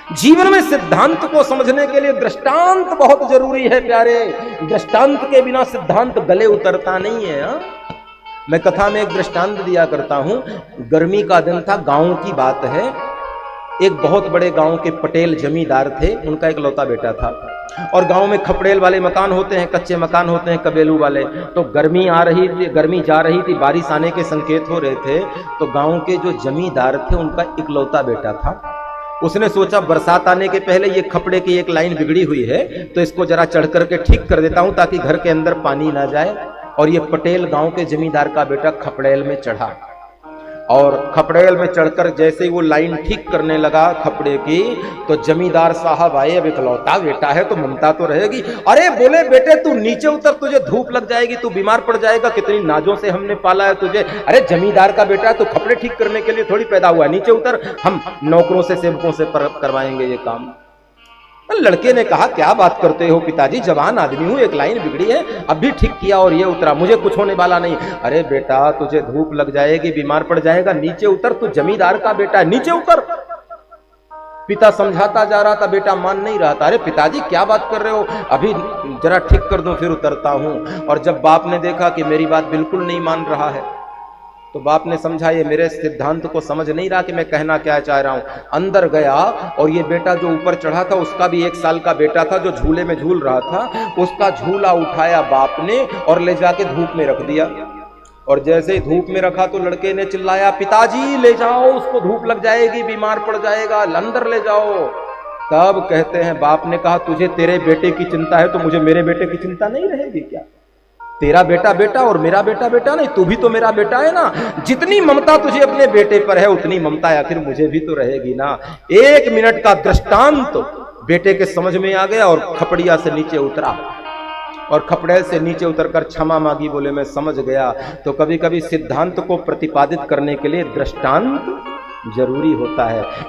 जीवन में सिद्धांत को समझने के लिए दृष्टांत बहुत जरूरी है प्यारे। दृष्टांत के बिना सिद्धांत गले उतरता नहीं है। हा? मैं कथा में एक दृष्टांत दिया करता हूं। गर्मी का दिन था, गांव की बात है। एक बहुत बड़े गांव के पटेल जमींदार थे, उनका एक लौता बेटा था। और गांव में खपड़ेल वाले मकान होते हैं, कच्चे मकान होते हैं, कबेलू वाले। तो गर्मी आ रही थी, गर्मी जा रही थी, बारिश आने के संकेत हो रहे थे। तो गांव के जो जमींदार थे उनका इकलौता बेटा था। उसने सोचा बरसात आने के पहले ये खपड़े की एक लाइन बिगड़ी हुई है, तो इसको जरा चढ़ करके ठीक कर देता हूं ताकि घर के अंदर पानी ना जाए। और ये पटेल गांव के जमींदार का बेटा खपड़ेल में चढ़ा, और खपड़ेल में चढ़कर जैसे ही वो लाइन ठीक करने लगा खपड़े की, तो जमींदार साहब आए। अब इकलौता बेटा है तो ममता तो रहेगी। अरे बोले बेटे तू नीचे उतर, तुझे धूप लग जाएगी, तू बीमार पड़ जाएगा, कितनी नाजों से हमने पाला है तुझे। अरे जमींदार का बेटा है तो खपड़े ठीक करने के लिए थोड़ी पैदा हुआ, नीचे उतर, हम नौकरों से सेवकों से करवाएंगे ये काम। लड़के ने कहा क्या बात करते हो पिताजी, जवान आदमी हूं, एक लाइन बिगड़ी है, अब भी ठीक किया और ये उतरा, मुझे कुछ होने वाला नहीं। अरे बेटा तुझे धूप लग जाएगी, बीमार पड़ जाएगा, नीचे उतर, तू जमींदार का बेटा है, नीचे उतर। पिता समझाता जा रहा था, बेटा मान नहीं रहा था। अरे पिताजी क्या बात कर रहे हो, अभी जरा ठीक कर दूं फिर उतरता हूं। और जब बाप ने देखा कि मेरी बात बिल्कुल नहीं मान रहा है, तो बाप ने समझा ये मेरे सिद्धांत को समझ नहीं रहा कि मैं कहना क्या चाह रहा हूं। अंदर गया और ये बेटा जो ऊपर चढ़ा था उसका भी 1 साल का बेटा था जो झूले में झूल रहा था, उसका झूला उठाया बाप ने और ले जाके धूप में रख दिया। और जैसे ही धूप में रखा तो लड़के ने चिल्लाया, पिताजी ले जाओ, उसको धूप लग जाएगी, बीमार पड़ जाएगा, अंदर ले जाओ। तब कहते हैं बाप ने कहा तुझे तेरे बेटे की चिंता है तो मुझे मेरे बेटे की चिंता नहीं रहेगी क्या? तेरा बेटा बेटा और मेरा बेटा बेटा नहीं, तू भी तो मेरा बेटा है ना। जितनी ममता तुझे अपने बेटे पर है उतनी ममता आखिर मुझे भी तो रहेगी ना। 1 मिनट का दृष्टांत बेटे के समझ में आ गया और खपड़िया से नीचे उतरा, और खपड़े से नीचे उतरकर क्षमा मांगी, बोले मैं समझ गया। तो कभी कभी सिद्धांत को प्रतिपादित करने के लिए दृष्टांत जरूरी होता है।